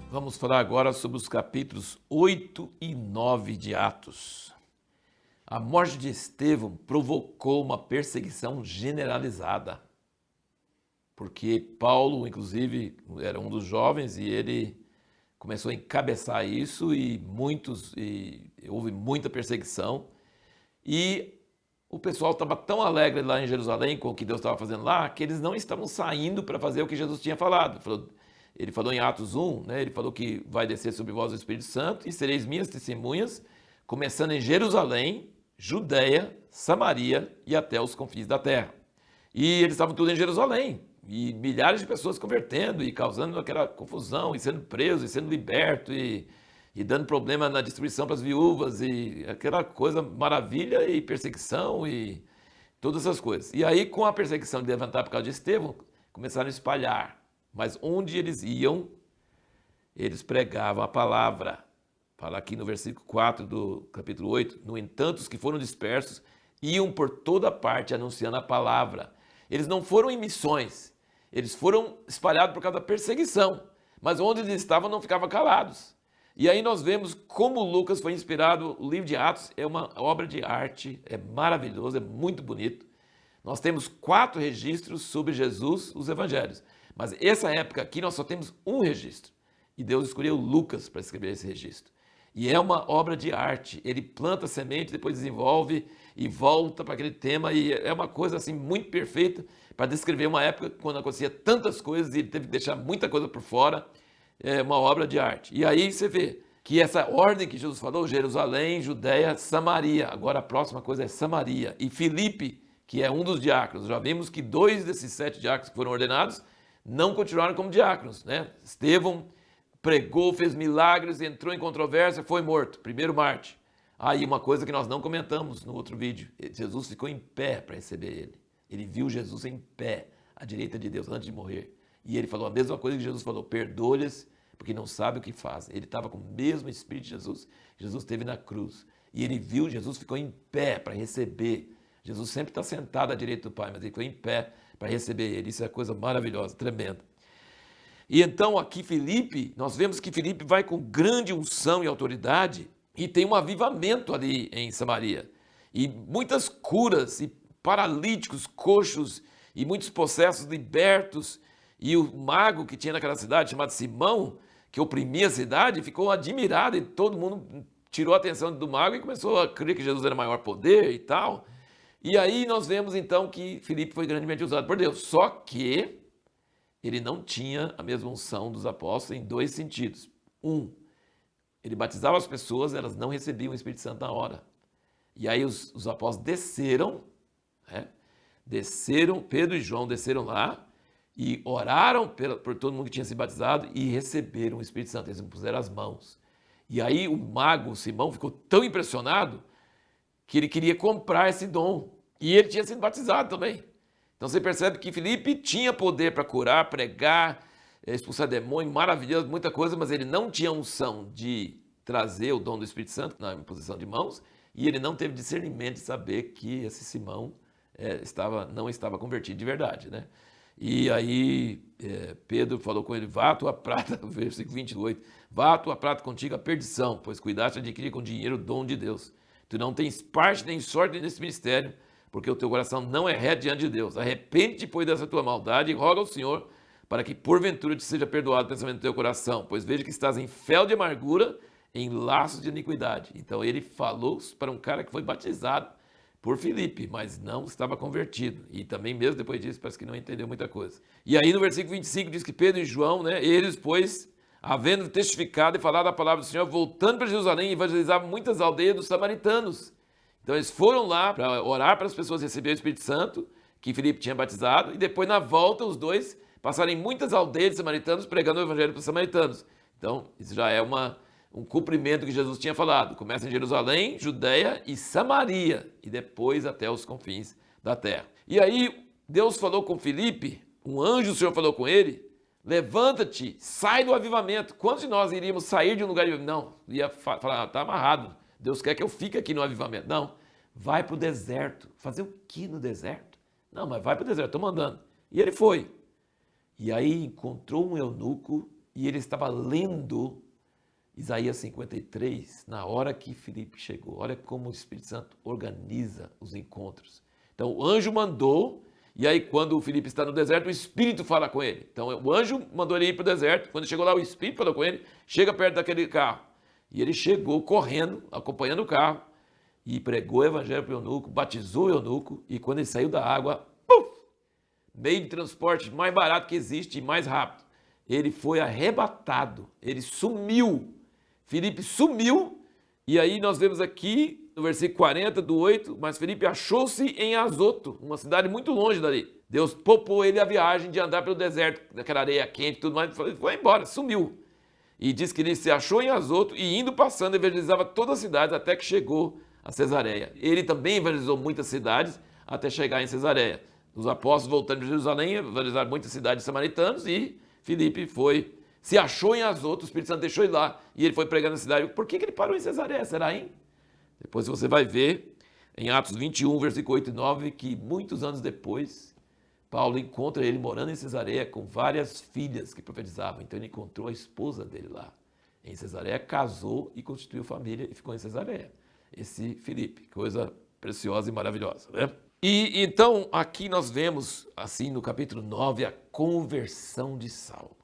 Vamos falar agora sobre os capítulos 8 e 9 de Atos. A morte de Estevão provocou uma perseguição generalizada, porque Paulo, inclusive, era um dos jovens e ele começou a encabeçar isso e houve muita perseguição. E o pessoal estava tão alegre lá em Jerusalém com o que Deus estava fazendo lá, que eles não estavam saindo para fazer o que Jesus tinha falado. Ele falou em Atos 1, né, ele falou que vai descer sobre vós o Espírito Santo e sereis minhas testemunhas, começando em Jerusalém, Judéia, Samaria e até os confins da terra. E eles estavam tudo em Jerusalém, e milhares de pessoas convertendo e causando aquela confusão, e sendo presos, e sendo libertos, e dando problema na distribuição para as viúvas, e aquela coisa maravilha e perseguição e todas essas coisas. E aí, com a perseguição de levantar por causa de Estevão, começaram a espalhar. Mas onde eles iam, eles pregavam a palavra. Fala aqui no versículo 4 do capítulo 8, no entanto, os que foram dispersos iam por toda parte anunciando a palavra. Eles não foram em missões, eles foram espalhados por causa da perseguição, mas onde eles estavam não ficavam calados. E aí nós vemos como Lucas foi inspirado. O livro de Atos é uma obra de arte, é maravilhoso, é muito bonito. Nós temos 4 registros sobre Jesus, os evangelhos. Mas essa época aqui nós só temos um registro. E Deus escolheu Lucas para escrever esse registro. E é uma obra de arte. Ele planta a semente, depois desenvolve e volta para aquele tema. E é uma coisa assim muito perfeita para descrever uma época quando acontecia tantas coisas e ele teve que deixar muita coisa por fora. É uma obra de arte. E aí você vê que essa ordem que Jesus falou, Jerusalém, Judéia, Samaria. Agora a próxima coisa é Samaria. E Filipe, que é um dos diáconos. Já vimos que 2 desses 7 diáconos que foram ordenados não continuaram como diáconos, né? Estevão pregou, fez milagres, entrou em controvérsia, foi morto, primeiro mártir. Aí uma coisa que nós não comentamos no outro vídeo, Jesus ficou em pé para receber ele. Ele viu Jesus em pé, à direita de Deus, antes de morrer. E ele falou a mesma coisa que Jesus falou, perdoa-lhes, porque não sabe o que fazem. Ele estava com o mesmo Espírito de Jesus. Jesus esteve na cruz. E ele viu, Jesus ficou em pé para receber. Jesus sempre está sentado à direita do Pai, mas ele ficou em pé para receber ele. Isso é coisa maravilhosa, tremenda. E então aqui Filipe, nós vemos que Filipe vai com grande unção e autoridade e tem um avivamento ali em Samaria. E muitas curas e paralíticos, coxos e muitos possessos libertos. E o mago que tinha naquela cidade, chamado Simão, que oprimia a cidade, ficou admirado e todo mundo tirou a atenção do mago e começou a crer que Jesus era maior poder e tal. E aí nós vemos então que Filipe foi grandemente usado por Deus, só que ele não tinha a mesma unção dos apóstolos em 2 sentidos. Ele batizava as pessoas, elas não recebiam o Espírito Santo na hora. E aí os apóstolos desceram, Pedro e João desceram lá e oraram por todo mundo que tinha se batizado e receberam o Espírito Santo, eles puseram as mãos. E aí o mago, Simão, ficou tão impressionado que ele queria comprar esse dom. E ele tinha sido batizado também. Então você percebe que Filipe tinha poder para curar, pregar, expulsar demônio, maravilhoso, muita coisa, mas ele não tinha unção de trazer o dom do Espírito Santo na imposição de mãos, e ele não teve discernimento de saber que esse Simão não estava convertido de verdade, né? E aí Pedro falou com ele, vá a tua prata, versículo 28, vá a tua prata contigo a perdição, pois cuidaste de adquirir com dinheiro o dom de Deus. Tu não tens parte nem sorte nesse ministério, porque o teu coração não é reto diante de Deus. Arrepende-te, pois, dessa tua maldade e roga ao Senhor para que porventura te seja perdoado o pensamento do teu coração, pois veja que estás em fel de amargura, em laços de iniquidade. Então ele falou para um cara que foi batizado por Filipe, mas não estava convertido. E também mesmo depois disso parece que não entendeu muita coisa. E aí no versículo 25 diz que Pedro e João, né, eles, pois, havendo testificado e falado a palavra do Senhor, voltando para Jerusalém, evangelizavam muitas aldeias dos samaritanos. Então eles foram lá para orar para as pessoas receberem o Espírito Santo, que Filipe tinha batizado, e depois na volta os dois passaram em muitas aldeias de samaritanos pregando o evangelho para os samaritanos. Então isso já é um cumprimento que Jesus tinha falado. Começa em Jerusalém, Judéia e Samaria, e depois até os confins da terra. E aí Deus falou com Filipe, um anjo do Senhor falou com ele, levanta-te, sai do avivamento. Quantos de nós iríamos sair de um lugar de avivamento? Não, ia falar, está amarrado. Deus quer que eu fique aqui no avivamento. Não, vai para o deserto. Fazer o que no deserto? Não, mas vai para o deserto, estou mandando. E ele foi. E aí encontrou um eunuco e ele estava lendo Isaías 53 na hora que Filipe chegou. Olha como o Espírito Santo organiza os encontros. Então o anjo mandou, e aí quando o Filipe está no deserto, o Espírito fala com ele. Então o anjo mandou ele ir para o deserto, quando chegou lá o Espírito falou com ele, chega perto daquele carro. E ele chegou correndo, acompanhando o carro, e pregou o evangelho para o eunuco, batizou o eunuco, e quando ele saiu da água, puf, meio de transporte mais barato que existe e mais rápido, ele foi arrebatado, ele sumiu. Filipe sumiu, e aí nós vemos aqui no versículo 40 do 8, mas Filipe achou-se em Azoto, uma cidade muito longe dali. Deus poupou ele a viagem de andar pelo deserto, naquela areia quente e tudo mais, foi embora, sumiu. E diz que ele se achou em Azoto e indo passando evangelizava todas as cidades até que chegou a Cesareia. Ele também evangelizou muitas cidades até chegar em Cesareia. Os apóstolos voltando de Jerusalém evangelizaram muitas cidades samaritanas e Filipe se achou em Azoto, o Espírito Santo deixou ele lá e ele foi pregando na cidade. Por que ele parou em Cesareia? Será, hein? Depois você vai ver em Atos 21, versículo 8 e 9, que muitos anos depois Paulo encontra ele morando em Cesareia com várias filhas que profetizavam. Então ele encontrou a esposa dele lá em Cesareia, casou e constituiu família e ficou em Cesareia. Esse Filipe, coisa preciosa e maravilhosa, né? E então aqui nós vemos, assim no capítulo 9, a conversão de Saulo.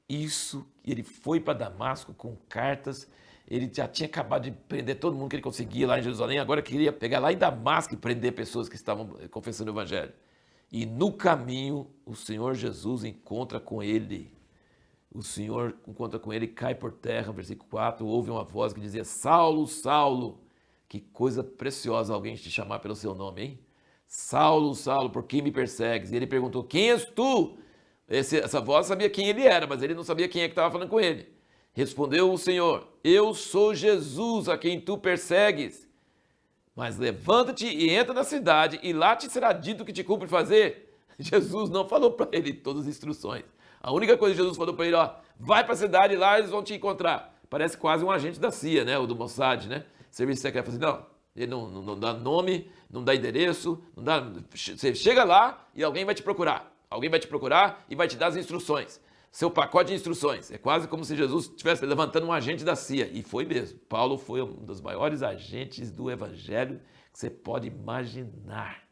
Isso, ele foi para Damasco com cartas, ele já tinha acabado de prender todo mundo que ele conseguia lá em Jerusalém, agora queria pegar lá em Damasco e prender pessoas que estavam confessando o evangelho. E no caminho, o Senhor Jesus encontra com ele. O Senhor encontra com ele, cai por terra, versículo 4, ouve uma voz que dizia, Saulo, Saulo, que coisa preciosa alguém te chamar pelo seu nome, hein? Saulo, Saulo, por que me persegues? E ele perguntou, quem és tu? Essa voz sabia quem ele era, mas ele não sabia quem é que estava falando com ele. Respondeu o Senhor, eu sou Jesus a quem tu persegues. Mas levanta-te e entra na cidade, e lá te será dito o que te cumpre fazer. Jesus não falou para ele todas as instruções. A única coisa que Jesus falou para ele, vai para a cidade e lá eles vão te encontrar. Parece quase um agente da CIA, né? Ou do Mossad, né? Serviço secreto. Assim, não, ele não dá nome, não dá endereço, não dá. Você chega lá e alguém vai te procurar. Alguém vai te procurar e vai te dar as instruções. Seu pacote de instruções. É quase como se Jesus estivesse levantando um agente da CIA. E foi mesmo. Paulo foi um dos maiores agentes do evangelho que você pode imaginar.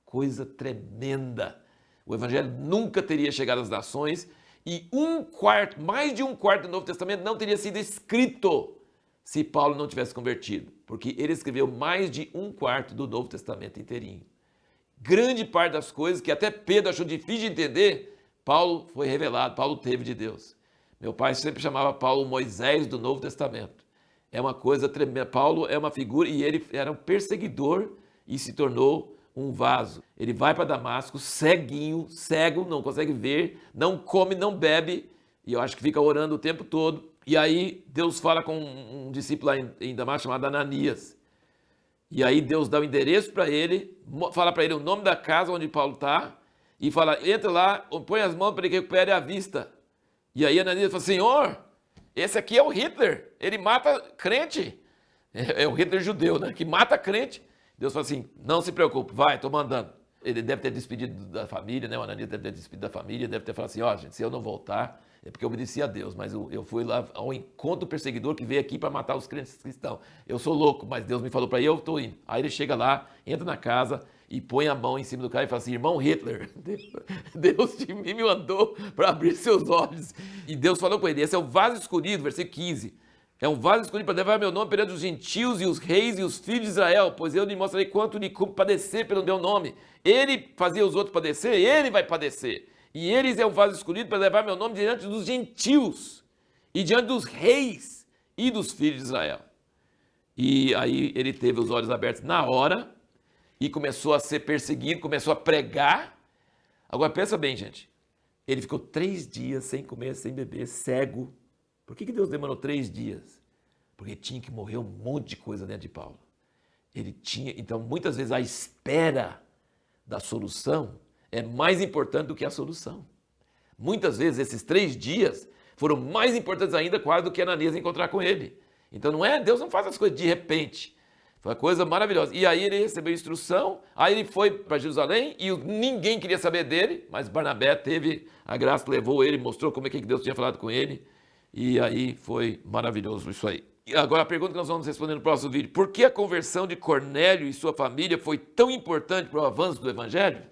Coisa tremenda. O evangelho nunca teria chegado às nações e mais de um quarto do Novo Testamento não teria sido escrito se Paulo não tivesse convertido. Porque ele escreveu mais de um quarto do Novo Testamento inteirinho. Grande parte das coisas que até Pedro achou difícil de entender, Paulo foi revelado, Paulo teve de Deus. Meu pai sempre chamava Paulo Moisés do Novo Testamento. É uma coisa tremenda. Paulo é uma figura e ele era um perseguidor e se tornou um vaso. Ele vai para Damasco ceguinho, cego, não consegue ver, não come, não bebe, e eu acho que fica orando o tempo todo. E aí Deus fala com um discípulo lá em Damasco chamado Ananias. E aí Deus dá o endereço para ele, fala para ele o nome da casa onde Paulo está, e fala, entra lá, põe as mãos para ele que recupere a vista. E aí Ananias fala, Senhor, esse aqui é o Hitler, ele mata crente. É o Hitler judeu, né? Que mata crente. Deus fala assim, não se preocupe, vai, estou mandando. Ele deve ter despedido da família, né? O Ananias deve ter despedido da família, deve ter falado assim, gente, se eu não voltar, é porque eu obedeci a Deus, mas eu fui lá ao encontro perseguidor que veio aqui para matar os crentes cristãos. Eu sou louco, mas Deus me falou para ir, eu estou indo. Aí ele chega lá, entra na casa e põe a mão em cima do cara e fala assim, irmão Hitler, Deus de mim me mandou para abrir seus olhos. E Deus falou com ele, esse é o vaso escolhido, versículo 15. É um vaso escolhido para levar meu nome perante os gentios e os reis e os filhos de Israel, pois eu lhe mostrarei quanto lhe cumpre padecer pelo meu nome. Ele fazia os outros padecer, ele vai padecer. E eles é um vaso escolhido para levar meu nome diante dos gentios e diante dos reis e dos filhos de Israel. E aí ele teve os olhos abertos na hora e começou a ser perseguido, começou a pregar. Agora pensa bem, gente. Ele ficou 3 dias sem comer, sem beber, cego. Por que Deus demorou 3 dias? Porque tinha que morrer um monte de coisa dentro de Paulo. Ele tinha, então muitas vezes a espera da solução é mais importante do que a solução. Muitas vezes esses 3 dias foram mais importantes ainda quase do que Ananias encontrar com ele. Então não é, Deus não faz as coisas de repente. Foi uma coisa maravilhosa. E aí ele recebeu instrução, aí ele foi para Jerusalém e ninguém queria saber dele, mas Barnabé teve a graça, levou ele, mostrou como é que Deus tinha falado com ele. E aí foi maravilhoso isso aí. E agora a pergunta que nós vamos responder no próximo vídeo. Por que a conversão de Cornélio e sua família foi tão importante para o avanço do Evangelho?